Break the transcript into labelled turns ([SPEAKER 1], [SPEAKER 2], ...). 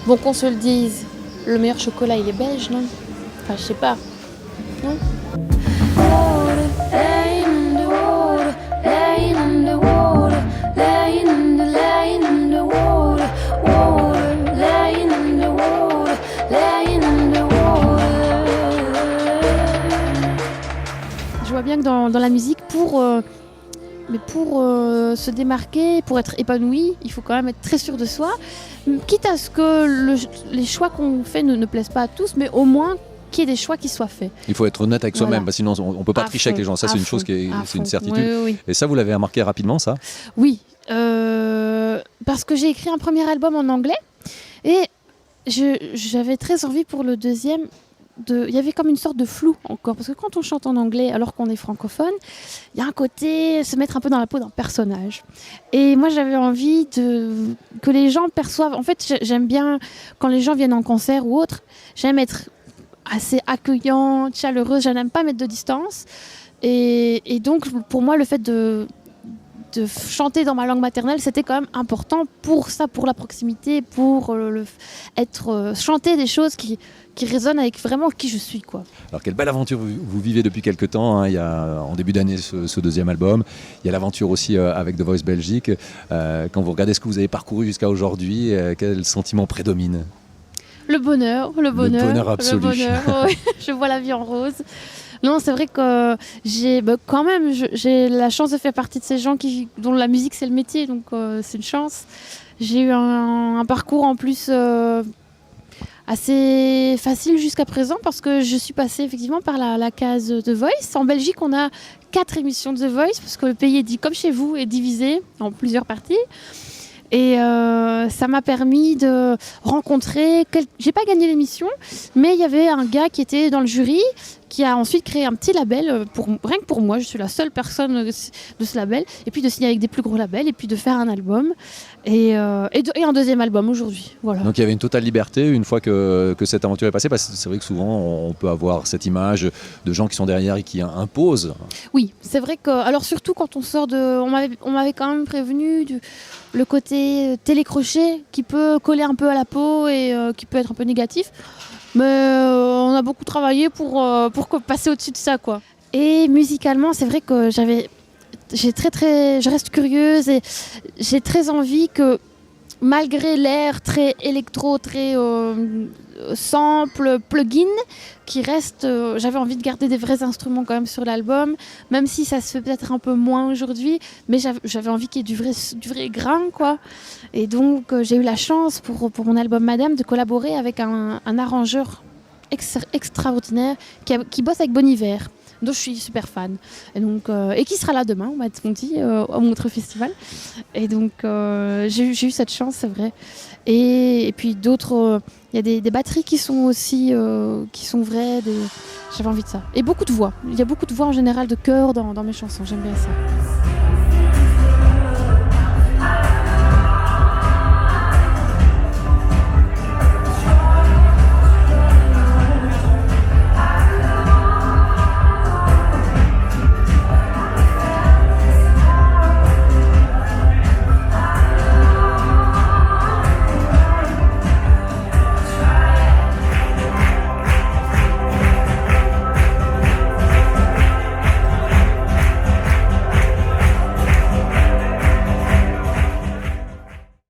[SPEAKER 1] Bon, qu'on se le dise, le meilleur chocolat, il est belge, non? Enfin, je sais pas. Non? Je vois bien que dans la musique, pour se démarquer, pour être épanoui, il faut quand même être très sûr de soi. Quitte à ce que les choix qu'on fait ne plaisent pas à tous, mais au moins qu'il y ait des choix qui soient faits.
[SPEAKER 2] Il faut être honnête avec soi-même, parce que sinon on ne peut pas tricher avec les gens. Ça, c'est une chose c'est une certitude.
[SPEAKER 1] Oui.
[SPEAKER 2] Et ça, vous l'avez remarqué rapidement, ça?
[SPEAKER 1] Oui, parce que j'ai écrit un premier album en anglais et j'avais très envie pour le deuxième. Il y avait comme une sorte de flou encore, parce que quand on chante en anglais alors qu'on est francophone, il y a un côté se mettre un peu dans la peau d'un personnage. Et moi j'avais envie que les gens perçoivent, en fait j'aime bien quand les gens viennent en concert ou autre, j'aime être assez accueillante, chaleureuse, je n'aime pas mettre de distance. Et donc pour moi le fait de chanter dans ma langue maternelle, c'était quand même important pour ça, pour la proximité, pour chanter des choses qui résonnent avec vraiment qui je suis, quoi.
[SPEAKER 2] Alors quelle belle aventure vous vivez depuis quelques temps, hein. Il y a en début d'année ce deuxième album, il y a l'aventure aussi avec The Voice Belgique. Quand vous regardez ce que vous avez parcouru jusqu'à aujourd'hui, quel sentiment prédomine?
[SPEAKER 1] Le bonheur absolu. Le bonheur, oui. Je vois la vie en rose. Non, c'est vrai que j'ai la chance de faire partie de ces gens dont la musique c'est le métier, donc c'est une chance. J'ai eu un parcours en plus assez facile jusqu'à présent parce que je suis passée effectivement par la case The Voice. En Belgique, on a 4 émissions de The Voice parce que le pays est dit comme chez vous, est divisé en plusieurs parties. Et ça m'a permis de rencontrer... J'ai pas gagné l'émission, mais il y avait un gars qui était dans le jury, qui a ensuite créé un petit label, rien que pour moi, je suis la seule personne de ce label, et puis de signer avec des plus gros labels, et puis de faire un album, et un deuxième album aujourd'hui. Voilà.
[SPEAKER 2] Donc il y avait une totale liberté une fois que cette aventure est passée, parce que c'est vrai que souvent on peut avoir cette image de gens qui sont derrière et qui imposent.
[SPEAKER 1] Oui, c'est vrai que... Alors surtout quand on sort de... On m'avait quand même prévenu le côté télécrochet qui peut coller un peu à la peau et qui peut être un peu négatif. Mais on a beaucoup travaillé pour passer au-dessus de ça, quoi. Et musicalement, c'est vrai que je reste curieuse et j'ai très envie que, malgré l'air très électro, très sample, plugin, qui reste, j'avais envie de garder des vrais instruments quand même sur l'album, même si ça se fait peut-être un peu moins aujourd'hui, mais j'avais envie qu'il y ait du vrai grain, quoi. Et donc j'ai eu la chance pour mon album Madame de collaborer avec un arrangeur extraordinaire qui bosse avec Bon Iver, dont je suis super fan, et qui sera là demain, on m'a dit, au Montreux Festival. Et donc j'ai eu cette chance, c'est vrai. Et puis d'autres, il y a des batteries qui sont aussi qui sont vraies. J'avais envie de ça. Et beaucoup de voix. Il y a beaucoup de voix en général de chœur dans mes chansons. J'aime bien ça.